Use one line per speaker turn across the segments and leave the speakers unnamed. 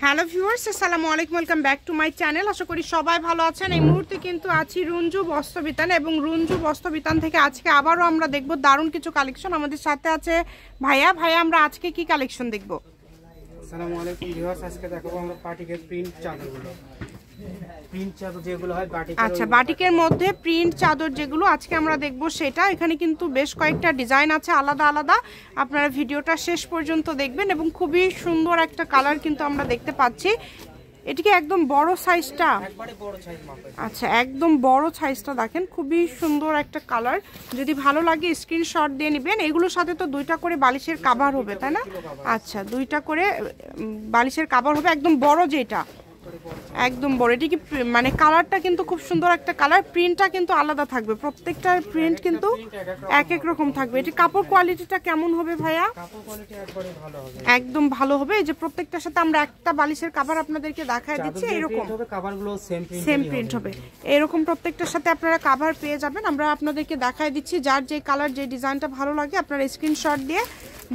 Hello viewers, আসসালামু আলাইকুম, welcome back to my channel. আশা করি সবাই ভালো আছেন। এই মুহূর্তে কিন্তু আছি রুঞ্জু বস্ত্রবিতান, এবং রুঞ্জু বস্ত্রবিতান থেকে আজকে আবারও আমরা দেখব দারুণ কিছু কালেকশন। আমাদের সাথে আছে ভাইয়া। আমরা আজকে কি কালেকশন দেখব?
আসসালামু আলাইকুম ভিউয়ার্স, আজকে দেখাবো আমরা বাটিকের প্রিন্ট চাদরগুলো। প্রিন্ট চাদর যেগুলো হয় বাটিকের,
আচ্ছা, বাটিকের মধ্যে প্রিন্ট চাদর যেগুলো আজকে আমরা দেখব সেটা। এখানে কিন্তু বেশ কয়েকটা ডিজাইন আছে আলাদা আলাদা, আপনারা ভিডিওটা শেষ পর্যন্ত দেখবেন। এবং খুবই সুন্দর একটা কালার কিন্তু আমরা দেখতে পাচ্ছি। এটিকে একদম বড় সাইজটা,
একবারে বড় সাইজ মাপের।
আচ্ছা, একদম বড় সাইজটা দেখেন, খুবই সুন্দর একটা কালার। যদি ভালো লাগে স্ক্রিনশট দিয়ে নেবেন। এগুলোর সাথে তো দুইটা করে বালিশের কভার হবে, তাই না? আচ্ছা, দুইটা করে বালিশের কভার হবে, একদম বড় যেটা, একদম বড়। এটি কি মানে কালারটা কিন্তু খুব সুন্দর একটা কালার, প্রিন্টটা কিন্তু আলাদা থাকবে, প্রত্যেকটার প্রিন্ট কিন্তু এক এক রকম থাকবে। এটি কাপড় কোয়ালিটিটা কেমন হবে ভাইয়া?
কাপড় কোয়ালিটি একবারে ভালো হবে,
একদম ভালো হবে। এই যে প্রত্যেকটার সাথে আমরা একটা বালিশের কভার আপনাদেরকে দেখায় দিচ্ছি, এরকম
হবে কভারগুলো
সেম প্রিন্ট হবে। এরকম প্রত্যেকটার সাথে আপনারা কভার পেয়ে যাবেন। আমরা আপনাদেরকে দেখায় দিচ্ছি, যার যে কালার যে ডিজাইনটা ভালো লাগে আপনারা স্ক্রিনশট দিয়ে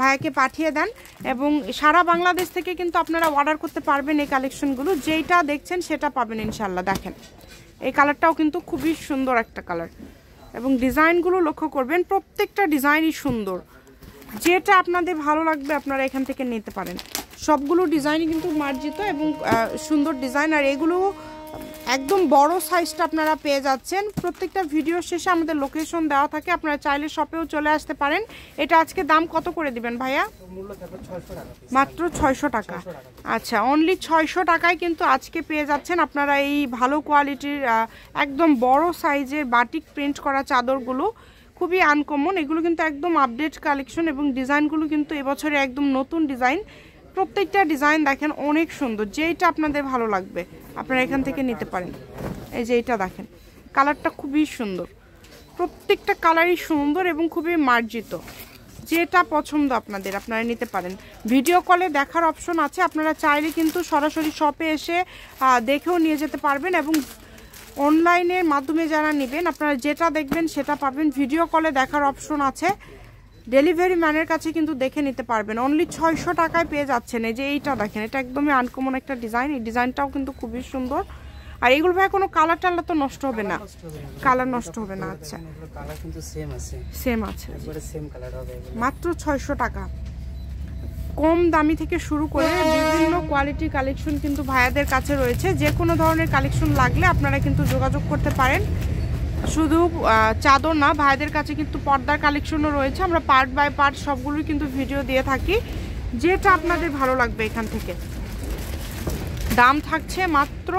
ভাইয়াকে পাঠিয়ে দেন। এবং সারা বাংলাদেশ থেকে কিন্তু আপনারা অর্ডার করতে পারবেন এই কালেকশনগুলো। যেইটা দেখছেন সেটা পাবেন ইনশাল্লাহ। দেখেন এই কালারটাও কিন্তু খুবই সুন্দর একটা কালার, এবং ডিজাইনগুলো লক্ষ্য করবেন, প্রত্যেকটা ডিজাইনই সুন্দর। যেটা আপনাদের ভালো লাগবে আপনারা এখান থেকে নিতে পারেন। সবগুলো ডিজাইনই কিন্তু মার্জিত এবং সুন্দর ডিজাইন। আর এগুলো একদম বড় সাইজটা আপনারা পেয়ে যাচ্ছেন। প্রত্যেকটা ভিডিও শেষে আমাদের লোকেশন দেওয়া থাকে, আপনারা চাইলে শপেও চলে আসতে পারেন। এটা আজকে দাম কত করে দিবেন ভাইয়া?
মূল্য থাকবে 600 টাকা,
মাত্র 600 টাকা। আচ্ছা, অনলি 600 টাকায় কিন্তু আজকে পেয়ে যাচ্ছেন আপনারা এই ভালো কোয়ালিটির একদম বড় সাইজের বাটিক প্রিন্ট করা চাদরগুলো। খুবই আনকমন, এগুলো কিন্তু একদম আপডেট কালেকশন, এবং ডিজাইনগুলো কিন্তু এবছরে একদম নতুন ডিজাইন। প্রত্যেকটা ডিজাইন দেখেন অনেক সুন্দর। যেটা আপনাদের ভালো লাগবে আপনারা এখান থেকে নিতে পারেন। এই যে এটা দেখেন, কালারটা খুবই সুন্দর, প্রত্যেকটা কালারই সুন্দর এবং খুবই মার্জিত। যেটা পছন্দ আপনাদের আপনারা নিতে পারেন। ভিডিও কলে দেখার অপশন আছে, আপনারা চাইলে কিন্তু সরাসরি শপে এসে দেখেও নিয়ে যেতে পারবেন। এবং অনলাইনের মাধ্যমে যারা নেবেন আপনারা যেটা দেখবেন সেটা পাবেন। ভিডিও কলে দেখার অপশন আছে, ডেলিভারি ম্যানের কাছে কিন্তু দেখে নিতে পারবেন। অনলি 600 টাকায় পেয়ে যাচ্ছেন। এই যে এইটা দেখেন, এটা একদমই আনকমন একটা ডিজাইন। এই ডিজাইনটাও কিন্তু খুবই সুন্দর। আর এগুলো ভাই কোনো কালার টালার তো নষ্ট হবে না? কালার নষ্ট হবে না। আচ্ছা,
কালার কিন্তু
সেম আছে,
একবারে সেম কালার হবে।
মাত্র 600 টাকা। কম দামি থেকে শুরু করে বিভিন্ন কোয়ালিটির কালেকশন কিন্তু ভাইয়াদের কাছে রয়েছে। যে কোনো ধরনের কালেকশন লাগলে আপনারা কিন্তু যোগাযোগ করতে পারেন। শুধু চাদর না, ভাইদের কাছে কিন্তু পর্দার কালেকশনও রয়েছে। আমরা পার্ট বাই পার্ট সবগুলোই কিন্তু ভিডিও দিয়ে থাকি। যেটা আপনাদের ভালো লাগবে এখান থেকে। দাম থাকছে মাত্র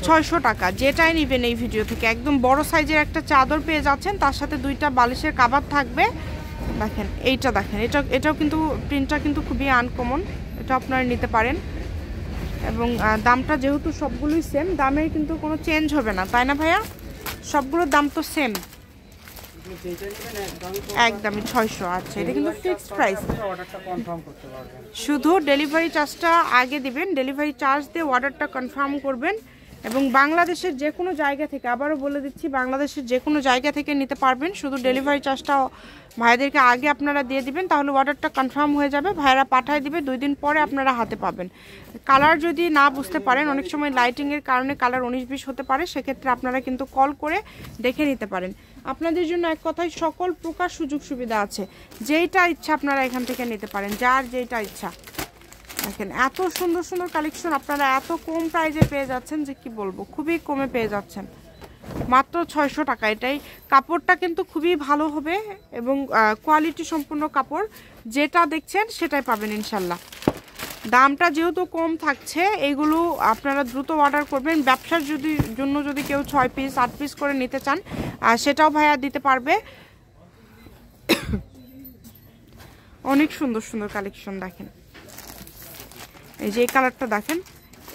600 টাকা। যেটাই নেবেন এই ভিডিও থেকে একদম বড় সাইজের একটা চাদর পেয়ে যাচ্ছেন, তার সাথে দুইটা বালিশের কভার থাকবে। দেখেন এইটা, দেখেন এটাও কিন্তু প্রিন্টটা কিন্তু খুবই আনকমন, এটা আপনারা নিতে পারেন। এবং দামটা যেহেতু সবগুলোই সেম, দামের কিন্তু কোনো চেঞ্জ হবে না, তাই না ভাইয়া? সবগুলোর দাম তো সেম, একদমই 600। আচ্ছা, এটা কিন্তু ফিক্সড প্রাইস।
অর্ডারটা কনফার্ম করতে পারবেন,
শুধু ডেলিভারি চার্জটা আগে দিবেন। ডেলিভারি চার্জ দিয়ে অর্ডারটা কনফার্ম করবেন। এবং বাংলাদেশের যে কোনো জায়গা থেকে, আবারও বলে দিচ্ছি, বাংলাদেশের যে কোনো জায়গা থেকে নিতে পারবেন। শুধু ডেলিভারি চার্জটা ভাইদেরকে আগে আপনারা দিয়ে দিবেন, তাহলে অর্ডারটা কনফার্ম হয়ে যাবে। ভাইরা পাঠিয়ে দিবে, 2 দিন পরে আপনারা হাতে পাবেন। কালার যদি না বুঝতে পারেন, অনেক সময় লাইটিংয়ের কারণে কালার 19-20 হতে পারে, সেক্ষেত্রে আপনারা কিন্তু কল করে দেখে নিতে পারেন। আপনাদের জন্য এক কথায় সকল প্রকার সুযোগ সুবিধা আছে। যেইটা ইচ্ছা আপনারা এখান থেকে নিতে পারেন, যার যেটা ইচ্ছা। দেখেন এত সুন্দর সুন্দর কালেকশন আপনারা এত কম প্রাইজে পেয়ে যাচ্ছেন যে কি বলবো, খুবই কমে পেয়ে যাচ্ছেন মাত্র 600 টাকা। এটাই কাপড়টা কিন্তু খুবই ভালো হবে এবং কোয়ালিটি সম্পূর্ণ কাপড়। যেটা দেখছেন সেটাই পাবেন ইনশাল্লাহ। দামটা যেহেতু কম থাকছে, এগুলো আপনারা দ্রুত অর্ডার করবেন। ব্যবসার জন্য যদি কেউ 6 পিস 8 পিস করে নিতে চান, সেটাও ভাইয়া দিতে পারবে। অনেক সুন্দর সুন্দর কালেকশন দেখেন। এই যে এই কালারটা দেখেন,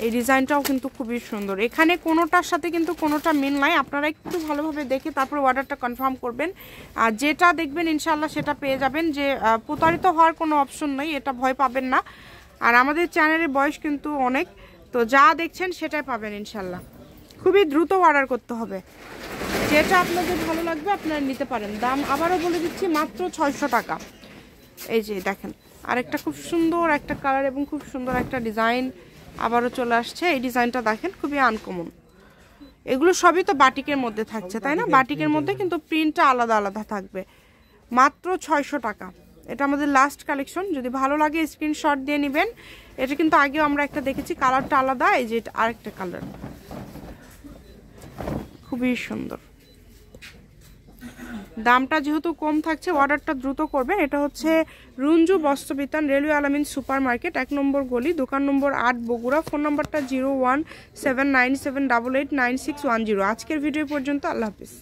এই ডিজাইনটাও কিন্তু খুবই সুন্দর। এখানে কোনোটার সাথে কিন্তু কোনোটা মিল নাই, আপনারা একটু ভালোভাবে দেখে তারপর অর্ডারটা কনফার্ম করবেন। আর যেটা দেখবেন ইনশাল্লাহ সেটা পেয়ে যাবেন। যে প্রতারিত হওয়ার কোনো অপশন নেই, এটা ভয় পাবেন না। আর আমাদের চ্যানেলের বয়স কিন্তু অনেক, তো যা দেখছেন সেটাই পাবেন ইনশাল্লাহ। খুবই দ্রুত অর্ডার করতে হবে। যেটা আপনাদের ভালো লাগবে আপনারা নিতে পারেন। দাম আবারও বলে দিচ্ছি, মাত্র 600 টাকা। এই যে দেখেন আরেকটা খুব সুন্দর একটা কালার এবং খুব সুন্দর একটা ডিজাইন। আবারও চলে আসছে। এই ডিজাইনটা দেখেন, খুবই আনকমন। এগুলো সবই তো বাটিকের মধ্যে থাকছে, তাই না? বাটিকের মধ্যে কিন্তু প্রিন্টটা আলাদা আলাদা থাকবে। মাত্র 600 টাকা। এটা আমাদের লাস্ট কালেকশন। যদি ভালো লাগে স্ক্রিনশট দিয়ে নেবেন। এটা কিন্তু আগেও আমরা একটা দেখেছি, কালারটা আলাদা। এই যে আরেকটা কালার, খুবই সুন্দর। দামটা যেহেতু কম থাকছে, অর্ডারটা দ্রুত করবেন। এটা হচ্ছে রুঞ্জু বস্ত্রবিতান, রেলওয়ে আলামিন সুপার মার্কেট, 1 নম্বর গলি, দোকান নম্বর 8, বগুড়া। ফোন নম্বরটা 01797889610। আজকের ভিডিও পর্যন্ত। আল্লাহ হাফিজ।